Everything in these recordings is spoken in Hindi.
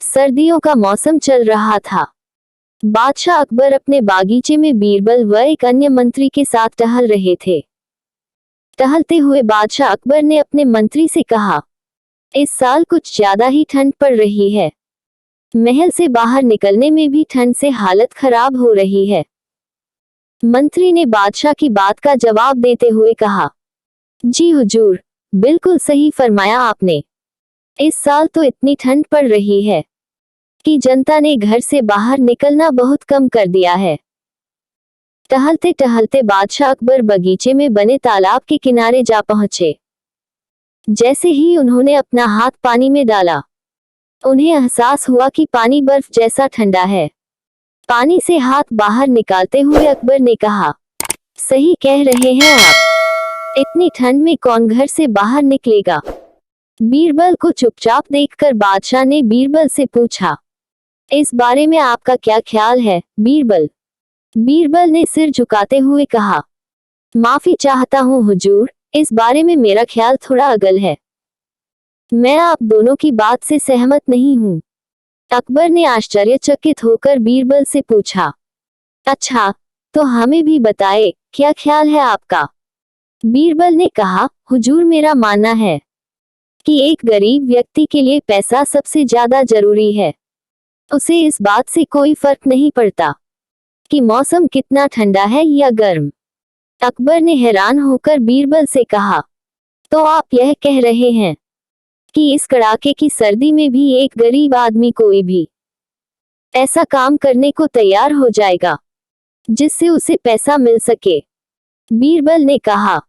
सर्दियों का मौसम चल रहा था। बादशाह अकबर अपने बागीचे में बीरबल व एक अन्य मंत्री के साथ टहल रहे थे। टहलते हुए बादशाह अकबर ने अपने मंत्री से कहा, इस साल कुछ ज्यादा ही ठंड पड़ रही है। महल से बाहर निकलने में भी ठंड से हालत खराब हो रही है। मंत्री ने बादशाह की बात का जवाब देते हुए कहा, जी हुजूर, बिल्कुल सही फरमाया आपने। इस साल तो इतनी ठंड पड़ रही है कि जनता ने घर से बाहर निकलना बहुत कम कर दिया है। टहलते टहलते बादशाह अकबर बगीचे में बने तालाब के किनारे जा पहुंचे। जैसे ही उन्होंने अपना हाथ पानी में डाला, उन्हें एहसास हुआ कि पानी बर्फ जैसा ठंडा है। पानी से हाथ बाहर निकालते हुए अकबर ने कहा, सही कह रहे हैं आप, इतनी ठंड में कौन घर से बाहर निकलेगा। बीरबल को चुपचाप देखकर बादशाह ने बीरबल से पूछा, इस बारे में आपका क्या ख्याल है बीरबल। बीरबल ने सिर झुकाते हुए कहा, माफी चाहता हूँ हुजूर, इस बारे में मेरा ख्याल थोड़ा अगल है। मैं आप दोनों की बात से सहमत नहीं हूँ। अकबर ने आश्चर्यचकित होकर बीरबल से पूछा, अच्छा, तो हमें भी बताए, क्या ख्याल है आपका। बीरबल ने कहा, हुजूर, मेरा मानना है कि एक गरीब व्यक्ति के लिए पैसा सबसे ज्यादा जरूरी है। उसे इस बात से कोई फर्क नहीं पड़ता कि मौसम कितना ठंडा है या गर्म। अकबर ने हैरान होकर बीरबल से कहा, तो आप यह कह रहे हैं कि इस कड़ाके की सर्दी में भी एक गरीब आदमी कोई भी ऐसा काम करने को तैयार हो जाएगा जिससे उसे पैसा मिल सके। बीरबल ने कहा,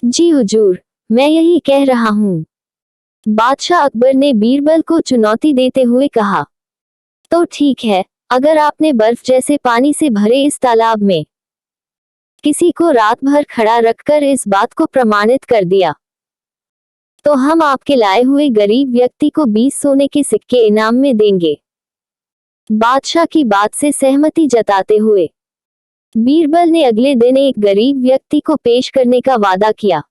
जी हुजूर, मैं यही कह रहा हूँ। बादशाह अकबर ने बीरबल को चुनौती देते हुए कहा, तो ठीक है, अगर आपने बर्फ जैसे पानी से भरे इस तालाब में किसी को रात भर खड़ा रखकर इस बात को प्रमाणित कर दिया, तो हम आपके लाए हुए गरीब व्यक्ति को 20 सोने के सिक्के इनाम में देंगे। बादशाह की बात से सहमति जताते हुए बीरबल ने अगले दिन एक गरीब व्यक्ति को पेश करने का वादा किया।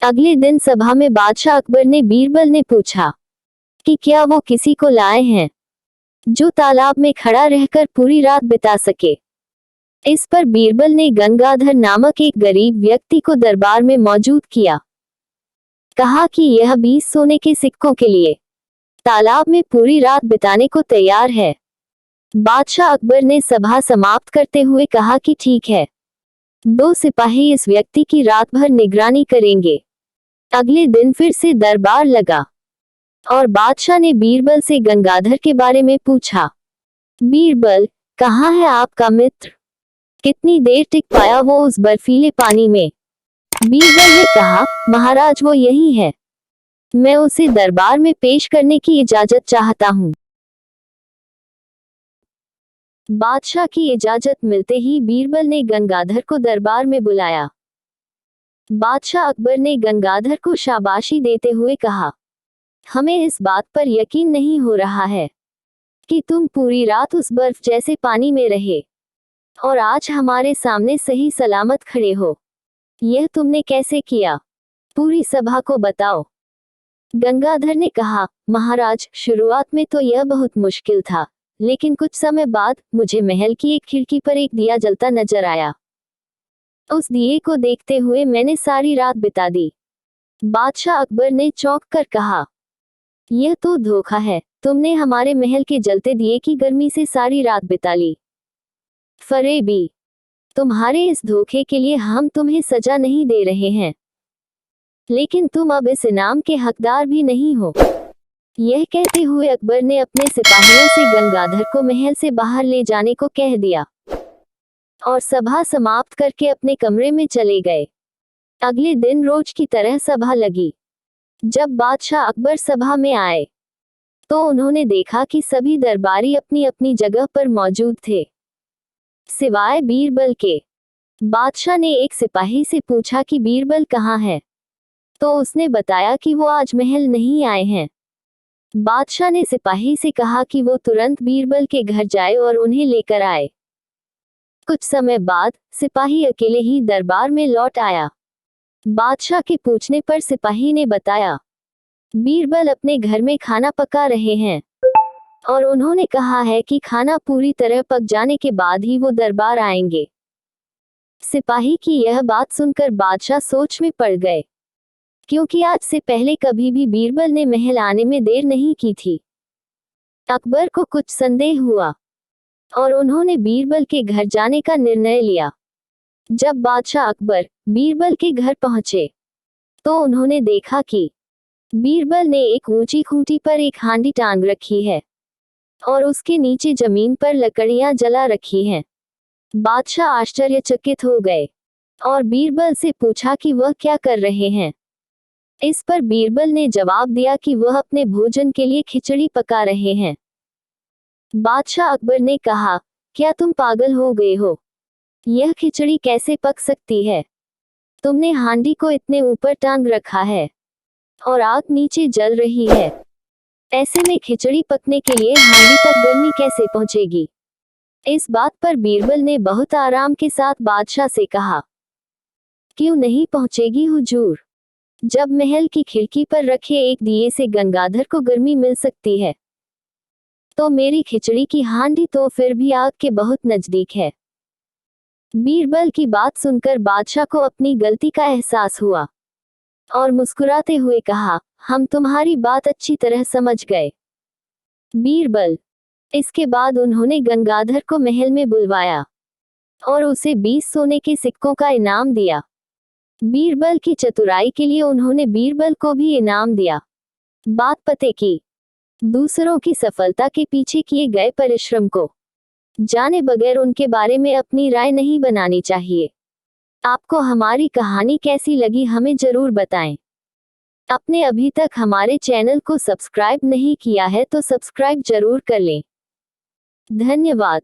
अगले दिन सभा में बादशाह अकबर ने बीरबल ने पूछा कि क्या वो किसी को लाए हैं जो तालाब में खड़ा रहकर पूरी रात बिता सके। इस पर बीरबल ने गंगाधर नामक एक गरीब व्यक्ति को दरबार में मौजूद किया। कहा कि यह 20 सोने के सिक्कों के लिए तालाब में पूरी रात बिताने को तैयार है। बादशाह अकबर ने सभा समाप्त करते हुए कहा कि ठीक है, 2 सिपाही इस व्यक्ति की रात भर निगरानी करेंगे। अगले दिन फिर से दरबार लगा और बादशाह ने बीरबल से गंगाधर के बारे में पूछा, बीरबल, कहाँ है आपका मित्र, कितनी देर टिक पाया वो उस बर्फीले पानी में। बीरबल ने कहा, महाराज, वो यही है, मैं उसे दरबार में पेश करने की इजाजत चाहता हूँ। बादशाह की इजाजत मिलते ही बीरबल ने गंगाधर को दरबार में बुलाया। बादशाह अकबर ने गंगाधर को शाबाशी देते हुए कहा, हमें इस बात पर यकीन नहीं हो रहा है कि तुम पूरी रात उस बर्फ जैसे पानी में रहे और आज हमारे सामने सही सलामत खड़े हो। यह तुमने कैसे किया, पूरी सभा को बताओ। गंगाधर ने कहा, महाराज, शुरुआत में तो यह बहुत मुश्किल था, लेकिन कुछ समय बाद मुझे महल की एक खिड़की पर एक दिया जलता नजर आया। उस दिए को देखते हुए मैंने सारी रात बिता दी। बादशाह अकबर ने चौंक कर कहा, यह तो धोखा है, तुमने हमारे महल के जलते दिए की गर्मी से सारी रात बिता ली। फरेबी, तुम्हारे इस धोखे के लिए हम तुम्हें सजा नहीं दे रहे हैं, लेकिन तुम अब इस इनाम के हकदार भी नहीं हो। यह कहते हुए अकबर ने अपने सिपाहियों से गंगाधर को महल से बाहर ले जाने को कह दिया और सभा समाप्त करके अपने कमरे में चले गए। अगले दिन रोज की तरह सभा लगी। जब बादशाह अकबर सभा में आए तो उन्होंने देखा कि सभी दरबारी अपनी अपनी जगह पर मौजूद थे, सिवाय बीरबल के। बादशाह ने एक सिपाही से पूछा कि बीरबल कहाँ है, तो उसने बताया कि वो आज महल नहीं आए हैं। बादशाह ने सिपाही से कहा कि वो तुरंत बीरबल के घर जाए और उन्हें लेकर आए। कुछ समय बाद सिपाही अकेले ही दरबार में लौट आया। बादशाह के पूछने पर सिपाही ने बताया, बीरबल अपने घर में खाना पका रहे हैं। और उन्होंने कहा है कि खाना पूरी तरह पक जाने के बाद ही वो दरबार आएंगे। सिपाही की यह बात सुनकर बादशाह सोच में पड़ गए, क्योंकि आज से पहले कभी भी बीरबल ने महल आने में देर नहीं की थी। अकबर को कुछ संदेह हुआ और उन्होंने बीरबल के घर जाने का निर्णय लिया। जब बादशाह अकबर बीरबल के घर पहुंचे तो उन्होंने देखा कि बीरबल ने एक ऊंची खूंटी पर एक हांडी टांग रखी है और उसके नीचे जमीन पर लकड़ियां जला रखी हैं। बादशाह आश्चर्यचकित हो गए और बीरबल से पूछा कि वह क्या कर रहे हैं। इस पर बीरबल ने जवाब दिया कि वह अपने भोजन के लिए खिचड़ी पका रहे हैं। बादशाह अकबर ने कहा, क्या तुम पागल हो गए हो? यह खिचड़ी कैसे पक सकती है? तुमने हांडी को इतने ऊपर टांग रखा है और आग नीचे जल रही है। ऐसे में खिचड़ी पकने के लिए हांडी तक गर्मी कैसे पहुंचेगी? इस बात पर बीरबल ने बहुत आराम के साथ बादशाह से कहा, क्यों नहीं पहुंचेगी हुजूर? जब महल की खिड़की पर रखे एक दिए से गंगाधर को गर्मी मिल सकती है, तो मेरी खिचड़ी की हांडी तो फिर भी आग के बहुत नजदीक है। बीरबल की बात सुनकर बादशाह को अपनी गलती का एहसास हुआ और मुस्कुराते हुए कहा, हम तुम्हारी बात अच्छी तरह समझ गए बीरबल। इसके बाद उन्होंने गंगाधर को महल में बुलवाया और उसे 20 सोने के सिक्कों का इनाम दिया। बीरबल की चतुराई के लिए उन्होंने बीरबल को भी इनाम दिया। बात पते की। दूसरों की सफलता के पीछे किए गए परिश्रम को जाने बगैर उनके बारे में अपनी राय नहीं बनानी चाहिए। आपको हमारी कहानी कैसी लगी हमें जरूर बताएं। आपने अभी तक हमारे चैनल को सब्सक्राइब नहीं किया है तो सब्सक्राइब जरूर कर लें। धन्यवाद।